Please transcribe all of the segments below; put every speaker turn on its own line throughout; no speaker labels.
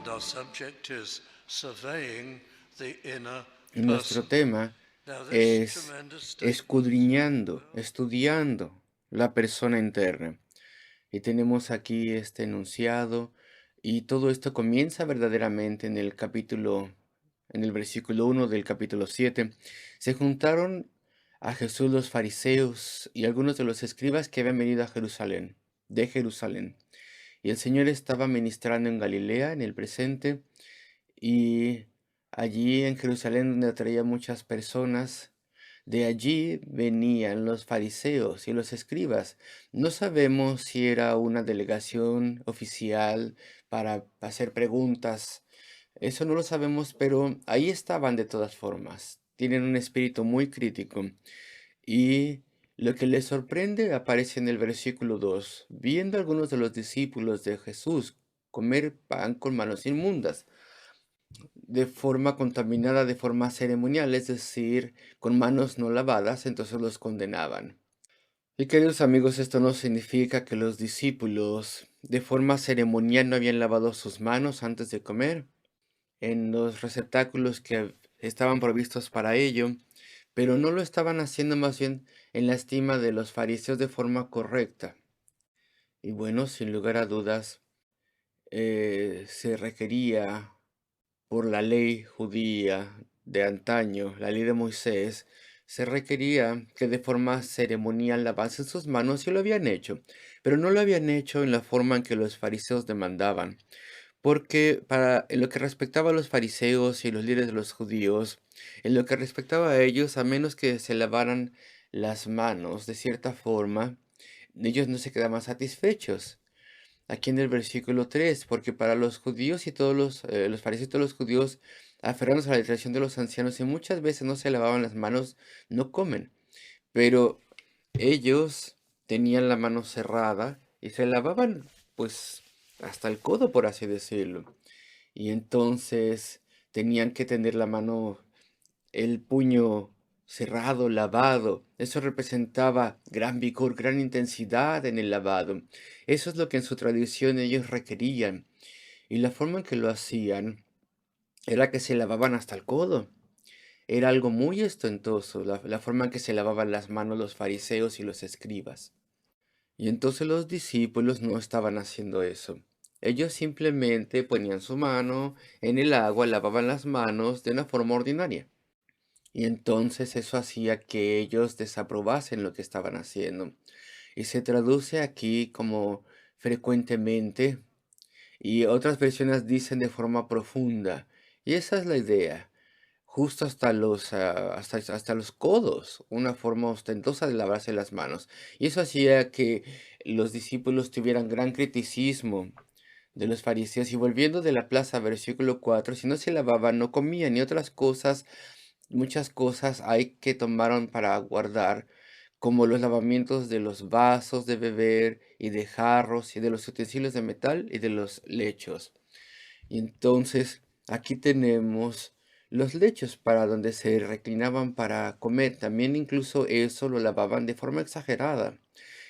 And our subject is surveying the inner
Y nuestro
person.
tema
Now, this
es
tremendous statement,
escudriñando, estudiando la persona interna. Y tenemos aquí este enunciado, y todo esto comienza verdaderamente en el versículo 1 del capítulo 7. Se juntaron a Jesús los fariseos y algunos de los escribas que habían venido a Jerusalén, de Jerusalén. Y el Señor estaba ministrando en Galilea en el presente, y allí en Jerusalén donde atraía muchas personas, de allí venían los fariseos y los escribas. No sabemos si era una delegación oficial para hacer preguntas. Eso no lo sabemos, pero ahí estaban de todas formas. Tienen un espíritu muy crítico. Y lo que les sorprende aparece en el versículo 2. Viendo algunos de los discípulos de Jesús comer pan con manos inmundas, de forma contaminada, de forma ceremonial, es decir, con manos no lavadas, entonces los condenaban. Y queridos amigos, esto no significa que los discípulos de forma ceremonial no habían lavado sus manos antes de comer en los receptáculos que estaban provistos para ello, pero no lo estaban haciendo más bien en la estima de los fariseos de forma correcta. Y bueno, sin lugar a dudas, se requería por la ley judía de antaño, la ley de Moisés, se requería que de forma ceremonial lavasen sus manos y lo habían hecho, pero no lo habían hecho en la forma en que los fariseos demandaban, porque en lo que respectaba a los fariseos y los líderes de los judíos, en lo que respectaba a ellos, a menos que se lavaran las manos de cierta forma, ellos no se quedaban satisfechos aquí en el versículo 3, porque para los judíos y todos los fariseos y todos los judíos, aferrándose a la tradición de los ancianos, y muchas veces no se lavaban las manos, no comen. Pero ellos tenían la mano cerrada y se lavaban, pues, hasta el codo, por así decirlo. Y entonces tenían que tener la mano, el puño cerrado, lavado. Eso representaba gran vigor, gran intensidad en el lavado. Eso es lo que en su tradición ellos requerían. Y la forma en que lo hacían era que se lavaban hasta el codo. Era algo muy ostentoso, la forma en que se lavaban las manos los fariseos y los escribas. Y entonces los discípulos no estaban haciendo eso. Ellos simplemente ponían su mano en el agua, lavaban las manos de una forma ordinaria. Y entonces eso hacía que ellos desaprobasen lo que estaban haciendo. Y se traduce aquí como frecuentemente, y otras versiones dicen de forma profunda. Y esa es la idea. Justo hasta los codos, una forma ostentosa de lavarse las manos. Y eso hacía que los discípulos tuvieran gran criticismo de los fariseos. Y volviendo de la plaza, versículo 4, si no se lavaban, no comían, y otras cosas, muchas cosas hay que tomaron para guardar, como los lavamientos de los vasos de beber y de jarros y de los utensilios de metal y de los lechos. Y entonces aquí tenemos los lechos para donde se reclinaban para comer. También incluso eso lo lavaban de forma exagerada.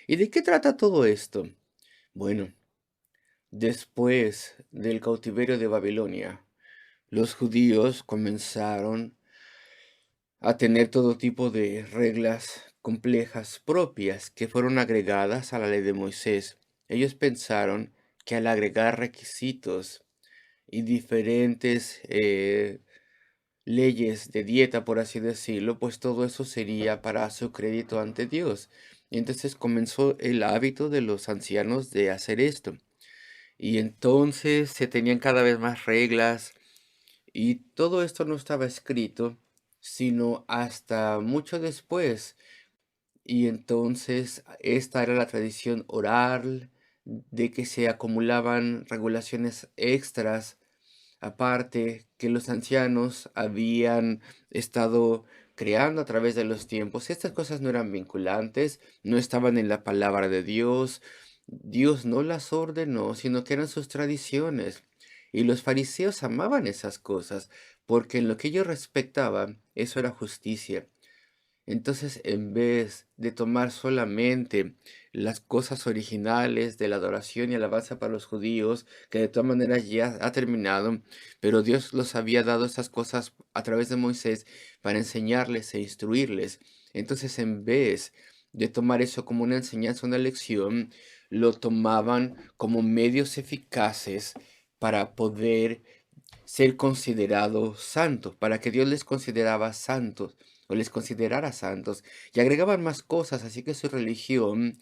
¿Y de qué trata todo esto? Bueno, después del cautiverio de Babilonia, los judíos comenzaron a tener todo tipo de reglas complejas propias que fueron agregadas a la ley de Moisés. Ellos pensaron que al agregar requisitos y diferentes leyes de dieta, por así decirlo, pues todo eso sería para su crédito ante Dios. Y entonces comenzó el hábito de los ancianos de hacer esto. Y entonces se tenían cada vez más reglas, y todo esto no estaba escrito, sino hasta mucho después. Y entonces esta era la tradición oral, de que se acumulaban regulaciones extras aparte que los ancianos habían estado creando a través de los tiempos. Estas cosas no eran vinculantes, no estaban en la palabra de Dios. Dios no las ordenó, sino que eran sus tradiciones. Y los fariseos amaban esas cosas, porque en lo que ellos respectaban, eso era justicia. Entonces, en vez de tomar solamente las cosas originales de la adoración y alabanza para los judíos, que de todas maneras ya ha terminado, pero Dios los había dado esas cosas a través de Moisés para enseñarles e instruirles. Entonces, en vez de tomar eso como una enseñanza, una lección, lo tomaban como medios eficaces para poder ser considerados santos, para que Dios les consideraba santos o les considerara santos, y agregaban más cosas, así que su religión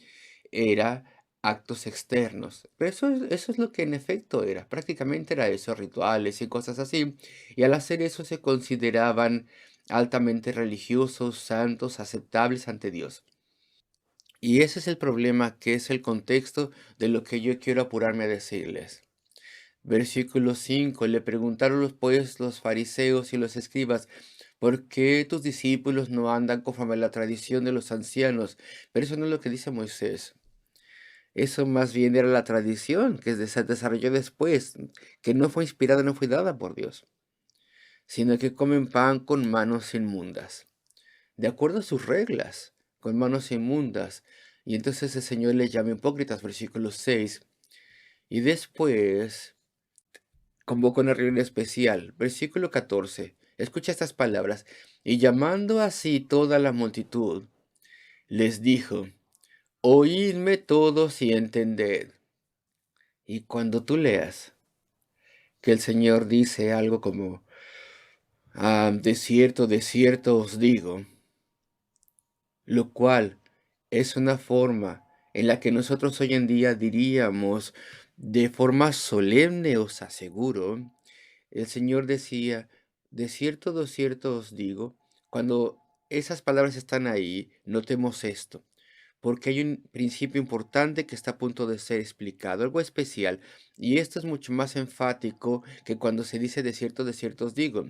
era actos externos. Pero eso es lo que en efecto era, prácticamente era eso, rituales y cosas así, y al hacer eso se consideraban altamente religiosos, santos, aceptables ante Dios. Y ese es el problema, que es el contexto de lo que yo quiero apurarme a decirles. Versículo 5. Le preguntaron pues los fariseos y los escribas, ¿por qué tus discípulos no andan conforme a la tradición de los ancianos? Pero eso no es lo que dice Moisés. Eso más bien era la tradición que se desarrolló después, que no fue inspirada, no fue dada por Dios, sino que comen pan con manos inmundas, de acuerdo a sus reglas, con manos inmundas. Y entonces el Señor les llama hipócritas, versículo 6. Y después convocó una reunión especial. Versículo 14. Escucha estas palabras. Y llamando así toda la multitud, les dijo, oídme todos y entended. Y cuando tú leas que el Señor dice algo como, de cierto os digo, lo cual es una forma en la que nosotros hoy en día diríamos de forma solemne os aseguro. El Señor decía, de cierto os digo, cuando esas palabras están ahí, notemos esto, porque hay un principio importante que está a punto de ser explicado, algo especial, y esto es mucho más enfático que cuando se dice de cierto os digo.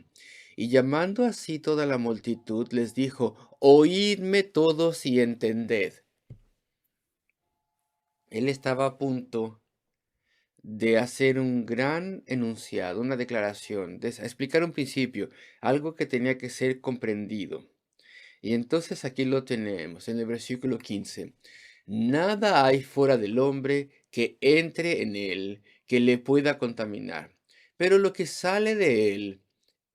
Y llamando así toda la multitud, les dijo, oídme todos y entended. Él estaba a punto de hacer un gran enunciado, una declaración, de explicar un principio, algo que tenía que ser comprendido. Y entonces aquí lo tenemos en el versículo 15. Nada hay fuera del hombre que entre en él, que le pueda contaminar. Pero lo que sale de él,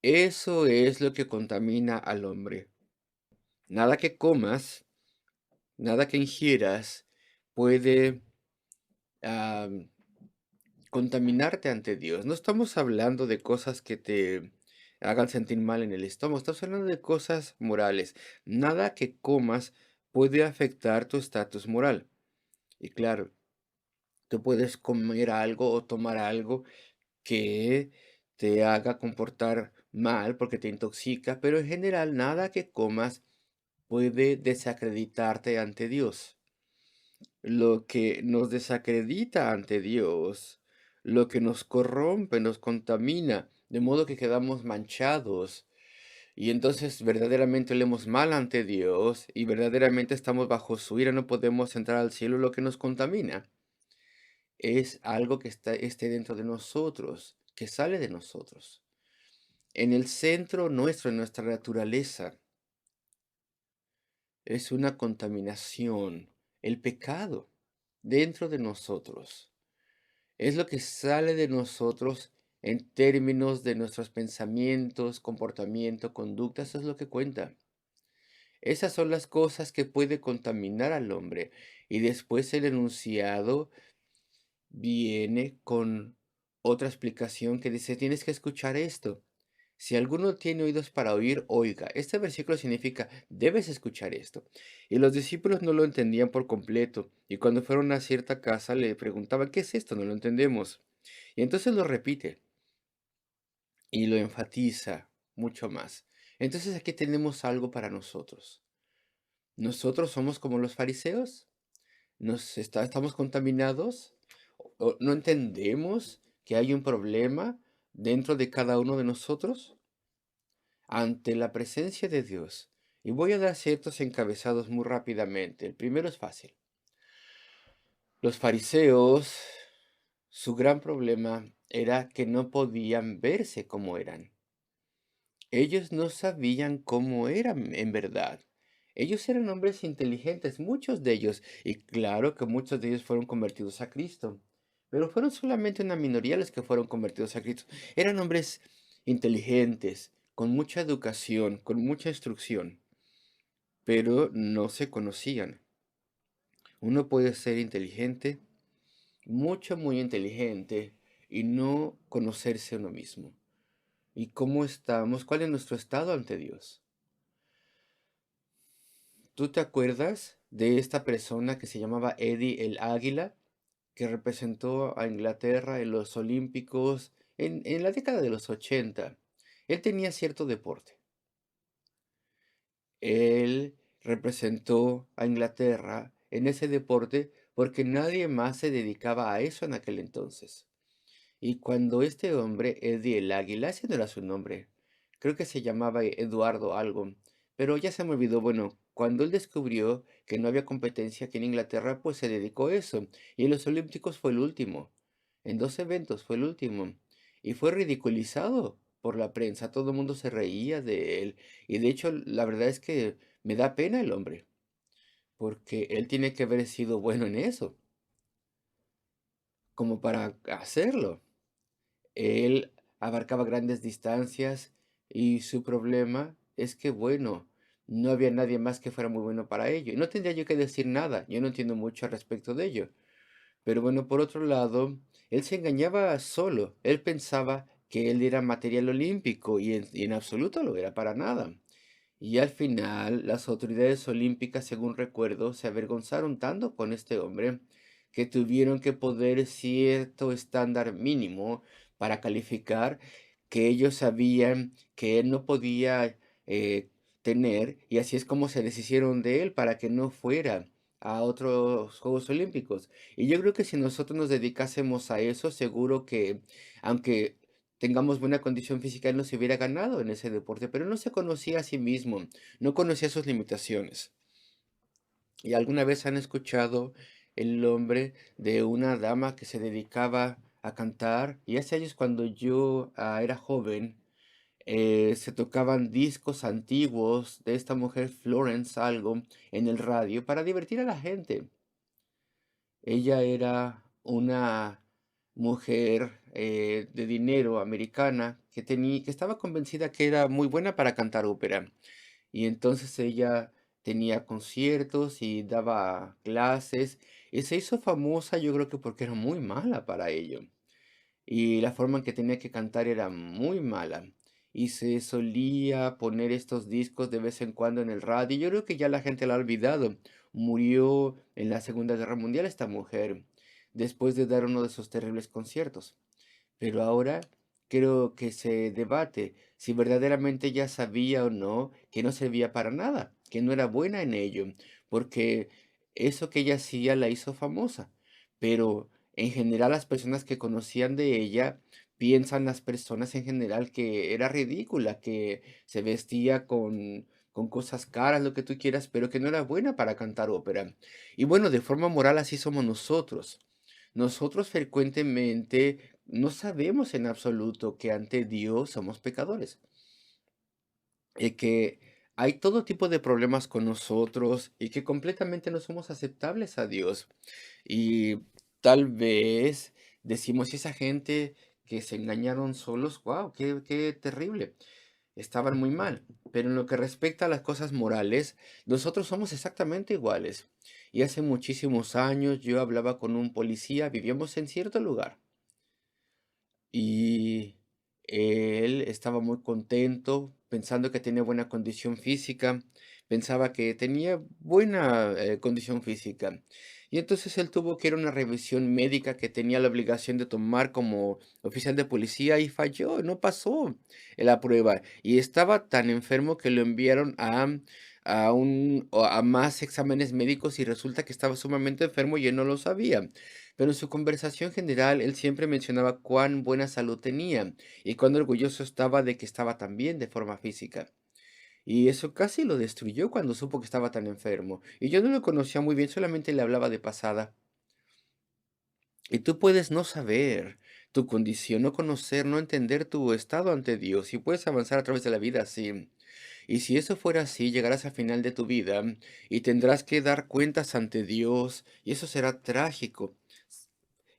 eso es lo que contamina al hombre. Nada que comas, nada que ingieras puede contaminarte ante Dios. No estamos hablando de cosas que te hagan sentir mal en el estómago, estamos hablando de cosas morales. Nada que comas puede afectar tu estatus moral. Y claro, tú puedes comer algo o tomar algo que te haga comportar mal porque te intoxica, pero en general nada que comas puede desacreditarte ante Dios. Lo que nos desacredita ante Dios, lo que nos corrompe, nos contamina, de modo que quedamos manchados. Y entonces verdaderamente olemos mal ante Dios y verdaderamente estamos bajo su ira, no podemos entrar al cielo. Lo que nos contamina es algo que esté dentro de nosotros, que sale de nosotros. En el centro nuestro, en nuestra naturaleza, es una contaminación, el pecado dentro de nosotros. Es lo que sale de nosotros en términos de nuestros pensamientos, comportamiento, conducta, eso es lo que cuenta. Esas son las cosas que puede contaminar al hombre. Y después el enunciado viene con otra explicación que dice, tienes que escuchar esto. Si alguno tiene oídos para oír, oiga. Este versículo significa, debes escuchar esto. Y los discípulos no lo entendían por completo. Y cuando fueron a cierta casa le preguntaban, ¿qué es esto? No lo entendemos. Y entonces lo repite y lo enfatiza mucho más. Entonces aquí tenemos algo para nosotros. ¿Nosotros somos como los fariseos? ¿Estamos contaminados? ¿O no entendemos que hay un problema dentro de cada uno de nosotros ante la presencia de Dios? Y voy a dar ciertos encabezados muy rápidamente. El primero es fácil. Los fariseos, su gran problema era que no podían verse como eran. Ellos no sabían cómo eran en verdad. Ellos eran hombres inteligentes, muchos de ellos, y claro que muchos de ellos fueron convertidos a Cristo, pero fueron solamente una minoría los que fueron convertidos a Cristo. Eran hombres inteligentes, con mucha educación, con mucha instrucción, pero no se conocían. Uno puede ser inteligente, mucho, muy inteligente, y no conocerse a uno mismo. ¿Y cómo estamos? ¿Cuál es nuestro estado ante Dios? ¿Tú te acuerdas de esta persona que se llamaba Eddie el Águila, que representó a Inglaterra en los Olímpicos en la década de los 80? Él tenía cierto deporte. Él representó a Inglaterra en ese deporte porque nadie más se dedicaba a eso en aquel entonces. Y cuando este hombre, Eddie el Águila, ese no era su nombre, creo que se llamaba Eduardo algo, pero ya se me olvidó, bueno, cuando él descubrió que no había competencia aquí en Inglaterra, pues se dedicó a eso. Y en los Olímpicos fue el último, en dos eventos fue el último. Y fue ridiculizado por la prensa, todo el mundo se reía de él. Y de hecho, la verdad es que me da pena el hombre, porque él tiene que haber sido bueno en eso, como para hacerlo. Él abarcaba grandes distancias y su problema es que, bueno, no había nadie más que fuera muy bueno para ello. Y no tendría yo que decir nada, yo no entiendo mucho al respecto de ello. Pero bueno, por otro lado, él se engañaba solo. Él pensaba que él era material olímpico y en absoluto lo era para nada. Y al final, las autoridades olímpicas, según recuerdo, se avergonzaron tanto con este hombre que tuvieron que poner cierto estándar mínimo para calificar que ellos sabían que él no podía tener, y así es como se deshicieron de él para que no fuera a otros Juegos Olímpicos. Y yo creo que si nosotros nos dedicásemos a eso, seguro que, aunque tengamos buena condición física, él no se hubiera ganado en ese deporte, pero no se conocía a sí mismo, no conocía sus limitaciones. ¿Y alguna vez han escuchado el nombre de una dama que se dedicaba a cantar? Y hace años cuando yo era joven, se tocaban discos antiguos de esta mujer Florence algo en el radio para divertir a la gente. Ella era una mujer de dinero americana que estaba convencida que era muy buena para cantar ópera. Y entonces ella tenía conciertos y daba clases y se hizo famosa, yo creo que porque era muy mala para ello. Y la forma en que tenía que cantar era muy mala. Y se solía poner estos discos de vez en cuando en el radio. Yo creo que ya la gente la ha olvidado. Murió en la Segunda Guerra Mundial esta mujer, después de dar uno de esos terribles conciertos. Pero ahora creo que se debate si verdaderamente ella sabía o no que no servía para nada, que no era buena en ello, porque eso que ella hacía la hizo famosa. Pero en general las personas que conocían de ella piensan las personas en general que era ridícula, que se vestía con cosas caras, lo que tú quieras, pero que no era buena para cantar ópera. Y bueno, de forma moral así somos nosotros. Nosotros frecuentemente no sabemos en absoluto que ante Dios somos pecadores y que hay todo tipo de problemas con nosotros y que completamente no somos aceptables a Dios. Y tal vez decimos, esa gente que se engañaron solos, wow, qué terrible. Estaban muy mal. Pero en lo que respecta a las cosas morales, nosotros somos exactamente iguales. Y hace muchísimos años yo hablaba con un policía, vivíamos en cierto lugar. Y él estaba muy contento, pensando que tenía buena condición física, pensaba que tenía buena condición física. Y entonces él tuvo que ir a una revisión médica que tenía la obligación de tomar como oficial de policía y falló, no pasó en la prueba. Y estaba tan enfermo que lo enviaron a más exámenes médicos y resulta que estaba sumamente enfermo y él no lo sabía. Pero en su conversación general, él siempre mencionaba cuán buena salud tenía y cuán orgulloso estaba de que estaba tan bien de forma física. Y eso casi lo destruyó cuando supo que estaba tan enfermo. Y yo no lo conocía muy bien, solamente le hablaba de pasada. Y tú puedes no saber tu condición, no conocer, no entender tu estado ante Dios y puedes avanzar a través de la vida así. Y si eso fuera así, llegarás al final de tu vida y tendrás que dar cuentas ante Dios, y eso será trágico.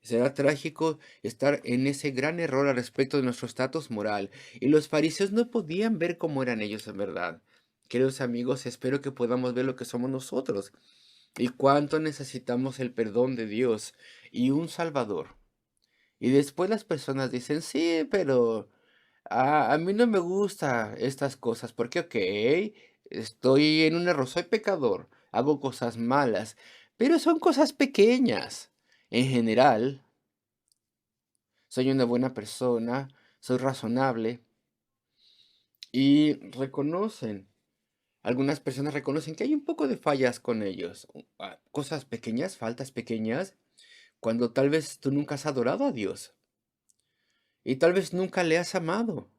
Será trágico estar en ese gran error al respecto de nuestro estatus moral. Y los fariseos no podían ver cómo eran ellos en verdad. Queridos amigos, espero que podamos ver lo que somos nosotros y cuánto necesitamos el perdón de Dios y un Salvador. Y después las personas dicen, sí, pero a mí no me gustan estas cosas porque, ok, estoy en un error, soy pecador, hago cosas malas, pero son cosas pequeñas. En general, soy una buena persona, soy razonable y reconocen, algunas personas reconocen que hay un poco de fallas con ellos, cosas pequeñas, faltas pequeñas, cuando tal vez tú nunca has adorado a Dios y tal vez nunca le has amado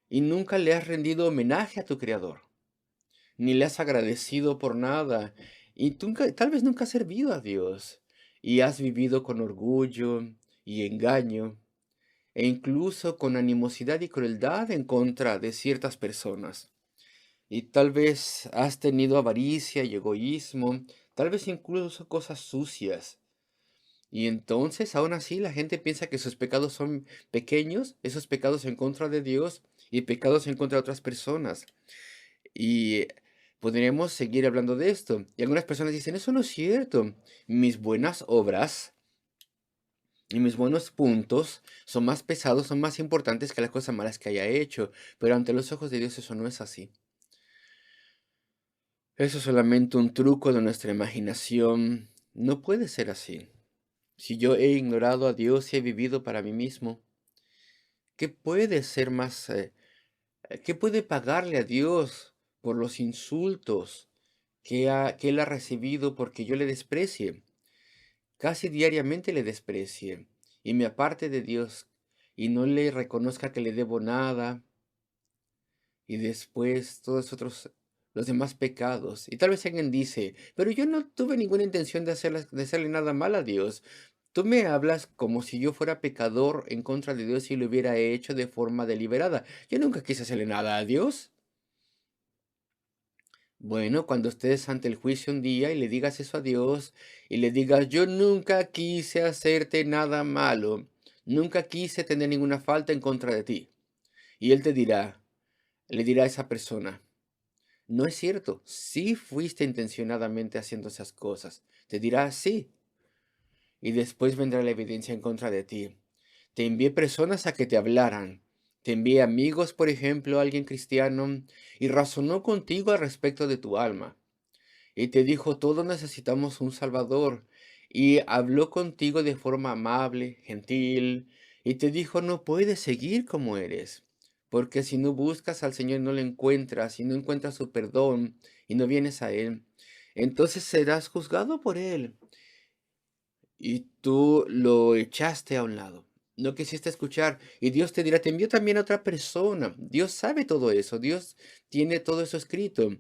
y nunca le has rendido homenaje a tu Creador, ni le has agradecido por nada y tú tal vez nunca has servido a Dios y has vivido con orgullo y engaño e incluso con animosidad y crueldad en contra de ciertas personas. Y tal vez has tenido avaricia y egoísmo, tal vez incluso cosas sucias. Y entonces, aún así, la gente piensa que sus pecados son pequeños, esos pecados en contra de Dios y pecados en contra de otras personas. Y podríamos seguir hablando de esto. Y algunas personas dicen, eso no es cierto. Mis buenas obras y mis buenos puntos son más pesados, son más importantes que las cosas malas que haya hecho. Pero ante los ojos de Dios eso no es así. Eso es solamente un truco de nuestra imaginación. No puede ser así. Si yo he ignorado a Dios y he vivido para mí mismo, ¿qué puede ser más, qué puede pagarle a Dios por los insultos que Él ha recibido porque yo le desprecie? Casi diariamente le desprecie y me aparte de Dios y no le reconozca que le debo nada y después todos otros, los demás pecados. Y tal vez alguien dice, pero yo no tuve ninguna intención de hacerle nada mal a Dios. Tú me hablas como si yo fuera pecador en contra de Dios y lo hubiera hecho de forma deliberada. Yo nunca quise hacerle nada a Dios. Bueno, cuando estés ante el juicio un día y le digas eso a Dios y le digas, yo nunca quise hacerte nada malo, nunca quise tener ninguna falta en contra de ti. Y Él te dirá, le dirá a esa persona, no es cierto, sí fuiste intencionadamente haciendo esas cosas. Te dirá sí, y después vendrá la evidencia en contra de ti. Te envié personas a que te hablaran. Te envié amigos, por ejemplo, alguien cristiano, y razonó contigo al respecto de tu alma. Y te dijo, todos necesitamos un Salvador. Y habló contigo de forma amable, gentil, y te dijo, no puedes seguir como eres. Porque si no buscas al Señor no lo encuentras, y no encuentras su perdón, y no vienes a Él, entonces serás juzgado por Él. Y tú lo echaste a un lado. No quisiste escuchar. Y Dios te dirá, te envió también a otra persona. Dios sabe todo eso. Dios tiene todo eso escrito.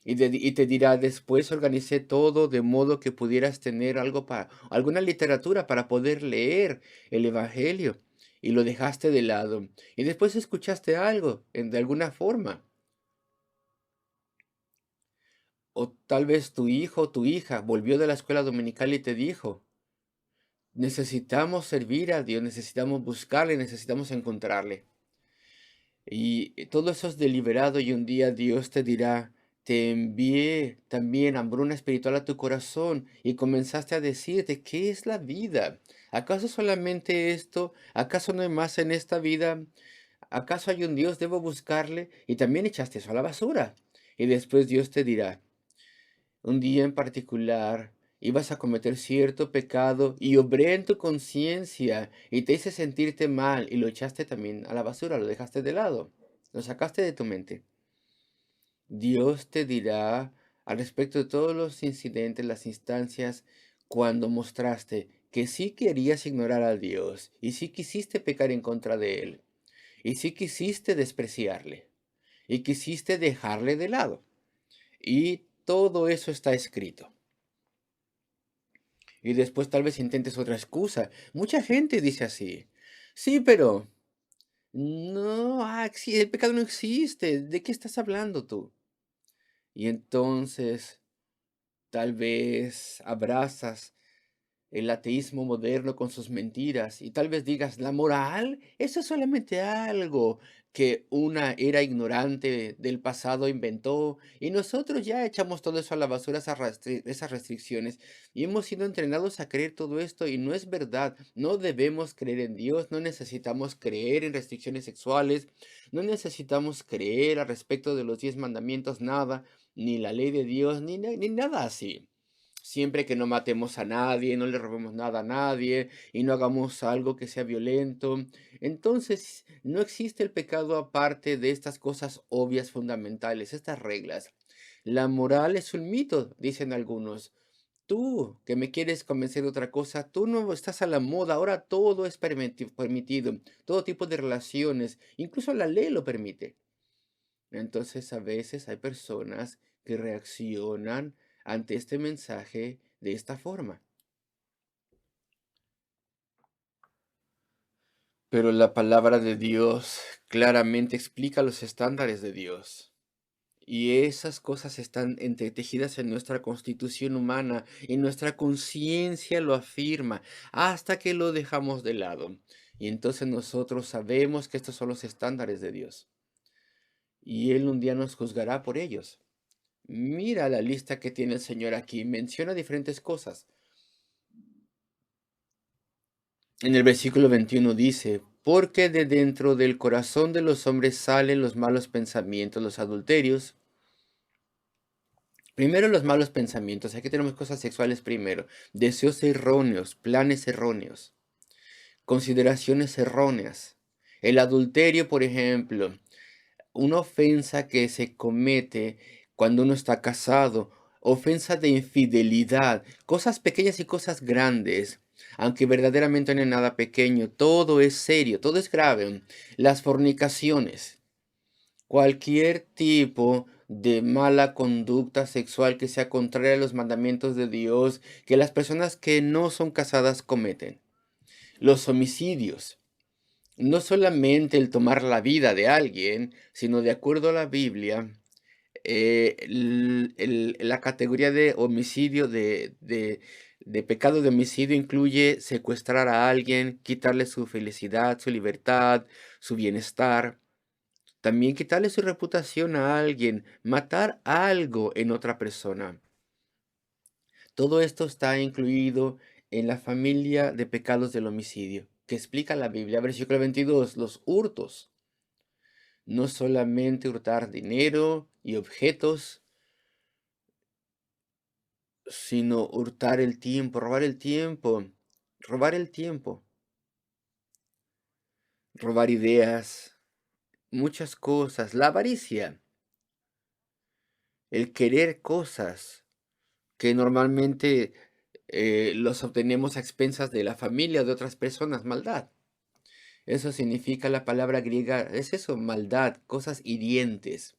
Y te dirá, después organicé todo de modo que pudieras tener algo para, alguna literatura para poder leer el Evangelio. Y lo dejaste de lado. Y después escuchaste algo, de alguna forma. O tal vez tu hijo o tu hija volvió de la escuela dominical y te dijo, necesitamos servir a Dios, necesitamos buscarle, necesitamos encontrarle. Y todo eso es deliberado y un día Dios te dirá, te envié también hambruna espiritual a tu corazón y comenzaste a decirte, ¿qué es la vida? ¿Acaso solamente esto? ¿Acaso no hay más en esta vida? ¿Acaso hay un Dios? Debo buscarle. Y también echaste eso a la basura. Y después Dios te dirá, un día en particular ibas a cometer cierto pecado y obré en tu conciencia y te hice sentirte mal y lo echaste también a la basura, lo dejaste de lado, lo sacaste de tu mente. Dios te dirá al respecto de todos los incidentes, las instancias, cuando mostraste que sí querías ignorar a Dios y sí quisiste pecar en contra de Él y sí quisiste despreciarle y quisiste dejarle de lado. Y todo eso está escrito. Y después tal vez intentes otra excusa. Mucha gente dice así. Sí, pero No, el pecado no existe. ¿De qué estás hablando tú? Y entonces tal vez abrazas el ateísmo moderno con sus mentiras y tal vez digas, la moral, eso es solamente algo que una era ignorante del pasado inventó y nosotros ya echamos todo eso a la basura, esas restricciones y hemos sido entrenados a creer todo esto y no es verdad, no debemos creer en Dios, no necesitamos creer en restricciones sexuales, no necesitamos creer al respecto de los 10 mandamientos, nada, ni la ley de Dios, ni nada así. Siempre que no matemos a nadie, no le robemos nada a nadie y no hagamos algo que sea violento. Entonces, no existe el pecado aparte de estas cosas obvias, fundamentales, estas reglas. La moral es un mito, dicen algunos. Tú, que me quieres convencer de otra cosa, tú no estás a la moda, ahora todo es permitido, todo tipo de relaciones, incluso la ley lo permite. Entonces, a veces hay personas que reaccionan ante este mensaje de esta forma. Pero la palabra de Dios claramente explica los estándares de Dios. Y esas cosas están entretejidas en nuestra constitución humana y nuestra conciencia lo afirma hasta que lo dejamos de lado. Y entonces nosotros sabemos que estos son los estándares de Dios. Y Él un día nos juzgará por ellos. Mira la lista que tiene el Señor aquí. Menciona diferentes cosas. En el versículo 21 dice, porque de dentro del corazón de los hombres salen los malos pensamientos, los adulterios. Primero los malos pensamientos. Aquí tenemos cosas sexuales primero. Deseos erróneos, planes erróneos, consideraciones erróneas. El adulterio, por ejemplo, una ofensa que se comete cuando uno está casado, ofensa de infidelidad, cosas pequeñas y cosas grandes, aunque verdaderamente no hay nada pequeño, todo es serio, todo es grave. Las fornicaciones, cualquier tipo de mala conducta sexual que sea contraria a los mandamientos de Dios, que las personas que no son casadas cometen. Los homicidios, no solamente el tomar la vida de alguien, sino de acuerdo a la Biblia, la categoría de homicidio, de pecado de homicidio incluye secuestrar a alguien, quitarle su felicidad, su libertad, su bienestar. También quitarle su reputación a alguien, matar algo en otra persona. Todo esto está incluido en la familia de pecados del homicidio, que explica la Biblia, versículo 22, los hurtos. No solamente hurtar dinero y objetos, sino hurtar el tiempo, robar el tiempo, robar ideas, muchas cosas, la avaricia, el querer cosas que normalmente los obtenemos a expensas de la familia o de otras personas, maldad. Eso significa la palabra griega, es eso, maldad, cosas hirientes.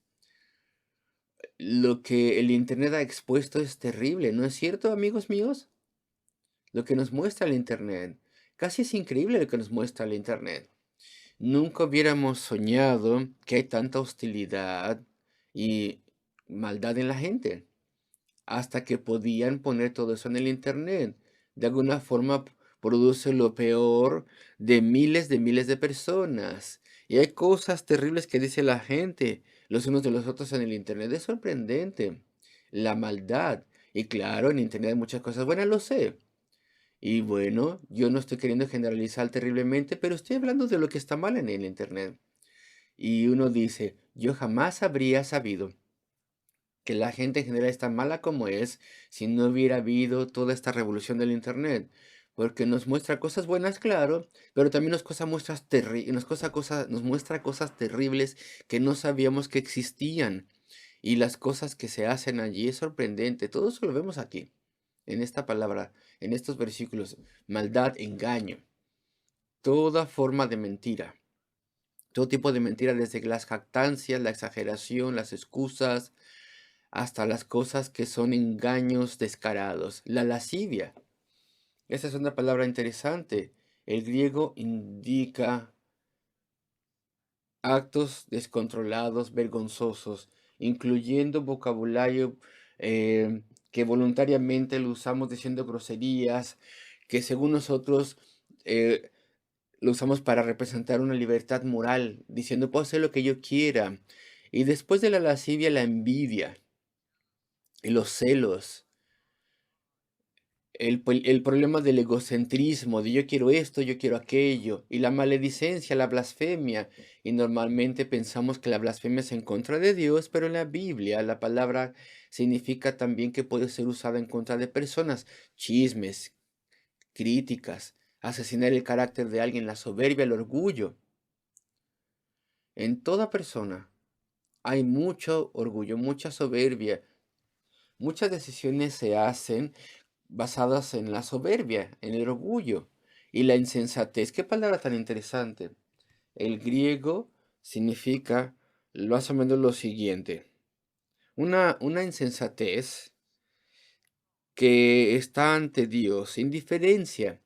Lo que el Internet ha expuesto es terrible, ¿no es cierto, amigos míos? Lo que nos muestra el Internet. Casi es increíble lo que nos muestra el Internet. Nunca hubiéramos soñado que hay tanta hostilidad y maldad en la gente, hasta que podían poner todo eso en el Internet. De alguna forma produce lo peor de miles de personas. Y hay cosas terribles que dice la gente, los unos de los otros en el Internet. Es sorprendente. La maldad. Y claro, en Internet hay muchas cosas buenas, lo sé. Y bueno, yo no estoy queriendo generalizar terriblemente, pero estoy hablando de lo que está mal en el Internet. Y uno dice, yo jamás habría sabido que la gente en general es tan mala como es si no hubiera habido toda esta revolución del Internet. Porque nos muestra cosas buenas, claro, pero también nos muestra cosas terribles que no sabíamos que existían. Y las cosas que se hacen allí es sorprendente. Todo eso lo vemos aquí, en esta palabra, en estos versículos. Maldad, engaño, toda forma de mentira. Todo tipo de mentira, desde las jactancias, la exageración, las excusas, hasta las cosas que son engaños descarados. La lascivia. Esa es una palabra interesante. El griego indica actos descontrolados, vergonzosos, incluyendo vocabulario que voluntariamente lo usamos diciendo groserías, que según nosotros eh, lo usamos para representar una libertad moral, diciendo puedo hacer lo que yo quiera. Y después de la lascivia, la envidia y los celos, el problema del egocentrismo, de yo quiero esto, yo quiero aquello, y la maledicencia, la blasfemia. Y normalmente pensamos que la blasfemia es en contra de Dios, pero en la Biblia la palabra significa también que puede ser usada en contra de personas, chismes, críticas, asesinar el carácter de alguien, la soberbia, el orgullo. En toda persona hay mucho orgullo, mucha soberbia. Muchas decisiones se hacen basadas en la soberbia, en el orgullo y la insensatez. Qué palabra tan interesante. El griego significa más o menos lo siguiente. Una insensatez que está ante Dios, indiferencia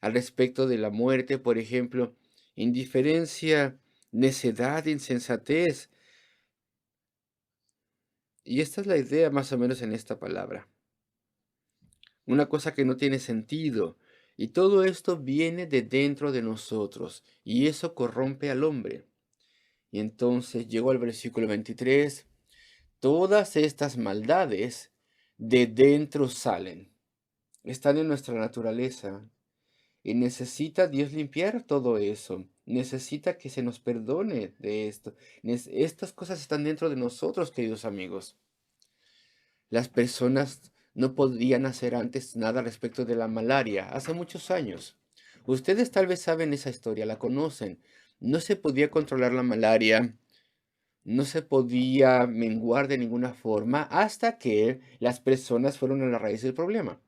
al respecto de la muerte, por ejemplo, indiferencia, necedad, insensatez. Y esta es la idea más o menos en esta palabra. Una cosa que no tiene sentido. Y todo esto viene de dentro de nosotros, y eso corrompe al hombre. Y entonces llegó al versículo 23, todas estas maldades de dentro salen, están en nuestra naturaleza, y necesita Dios limpiar todo eso, necesita que se nos perdone de esto. Estas cosas están dentro de nosotros, queridos amigos. Las personas no podían hacer antes nada respecto de la malaria, hace muchos años. Ustedes tal vez saben esa historia, la conocen. No se podía controlar la malaria, no se podía menguar de ninguna forma hasta que las personas fueron a la raíz del problema.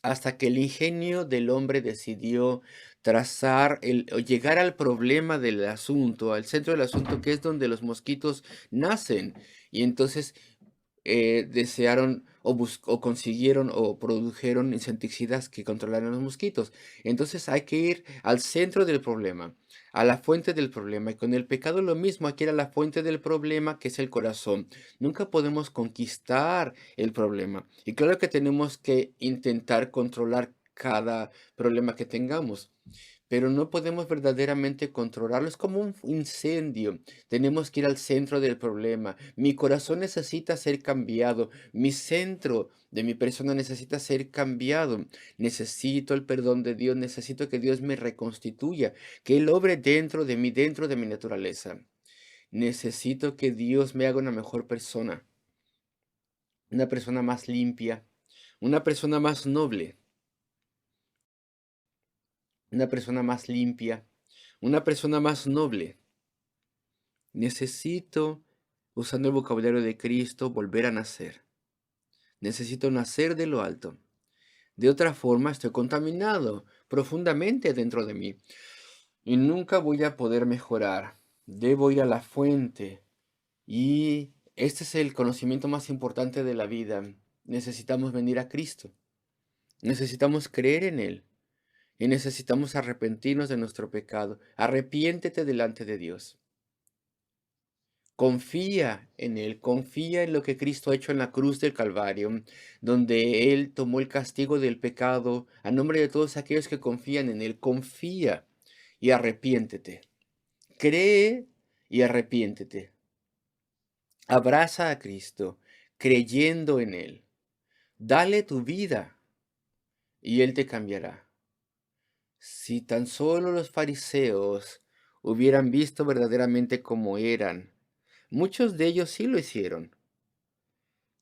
Hasta que el ingenio del hombre decidió trazar o llegar al problema del asunto, al centro del asunto, que es donde los mosquitos nacen. Y entonces desearon o consiguieron o produjeron insecticidas que controlaran los mosquitos. Entonces hay que ir al centro del problema, a la fuente del problema. Y con el pecado lo mismo, hay que ir a la fuente del problema, que es el corazón. Nunca podemos conquistar el problema. Y claro que tenemos que intentar controlar cada problema que tengamos, pero no podemos verdaderamente controlarlo. Es como un incendio. Tenemos que ir al centro del problema. Mi corazón necesita ser cambiado. Mi centro de mi persona necesita ser cambiado. Necesito el perdón de Dios. Necesito que Dios me reconstituya, que Él obre dentro de mi naturaleza. Necesito que Dios me haga una mejor persona, una persona más limpia, una persona más noble, una persona más limpia, una persona más noble. Necesito, usando el vocabulario de Cristo, volver a nacer. Necesito nacer de lo alto. De otra forma, estoy contaminado profundamente dentro de mí y nunca voy a poder mejorar. Debo ir a la fuente y este es el conocimiento más importante de la vida. Necesitamos venir a Cristo. Necesitamos creer en Él y necesitamos arrepentirnos de nuestro pecado. Arrepiéntete delante de Dios. Confía en Él, confía en lo que Cristo ha hecho en la cruz del Calvario, donde Él tomó el castigo del pecado a nombre de todos aquellos que confían en Él. Confía y arrepiéntete. Cree y arrepiéntete. Abraza a Cristo, creyendo en Él. Dale tu vida y Él te cambiará. Si tan solo los fariseos hubieran visto verdaderamente cómo eran, muchos de ellos sí lo hicieron.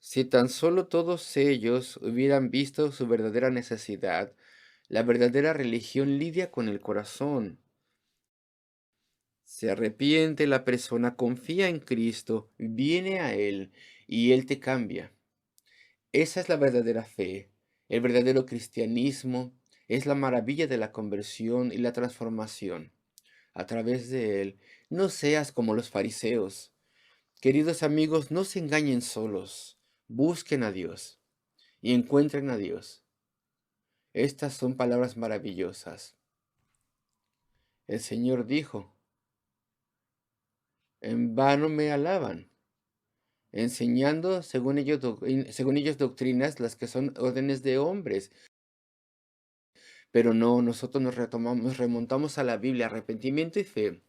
Si tan solo todos ellos hubieran visto su verdadera necesidad, la verdadera religión lidia con el corazón. Se arrepiente la persona, confía en Cristo, viene a Él y Él te cambia. Esa es la verdadera fe. El verdadero cristianismo es la maravilla de la conversión y la transformación. A través de Él, no seas como los fariseos. Queridos amigos, no se engañen solos. Busquen a Dios y encuentren a Dios. Estas son palabras maravillosas. El Señor dijo, En vano me alaban, enseñando según ellos doctrinas las que son órdenes de hombres. Pero no, nosotros nos remontamos a la Biblia, arrepentimiento y fe.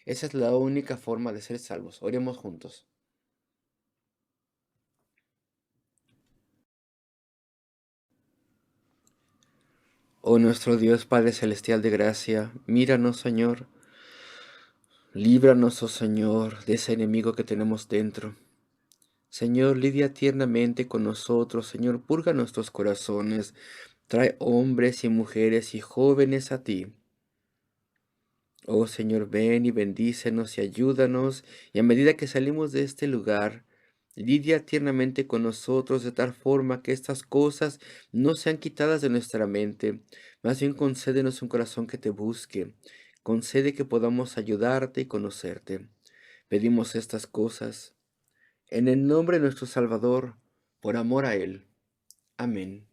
Esa es la única forma de ser salvos. Oremos juntos. Oh nuestro Dios Padre Celestial de gracia, míranos, Señor. Líbranos, oh Señor, de ese enemigo que tenemos dentro. Señor, lidia tiernamente con nosotros. Señor, purga nuestros corazones. Trae hombres y mujeres y jóvenes a ti. Oh Señor, ven y bendícenos y ayúdanos, y a medida que salimos de este lugar, lidia tiernamente con nosotros de tal forma que estas cosas no sean quitadas de nuestra mente, más bien concédenos un corazón que te busque, concede que podamos ayudarte y conocerte. Pedimos estas cosas en el nombre de nuestro Salvador, por amor a Él. Amén.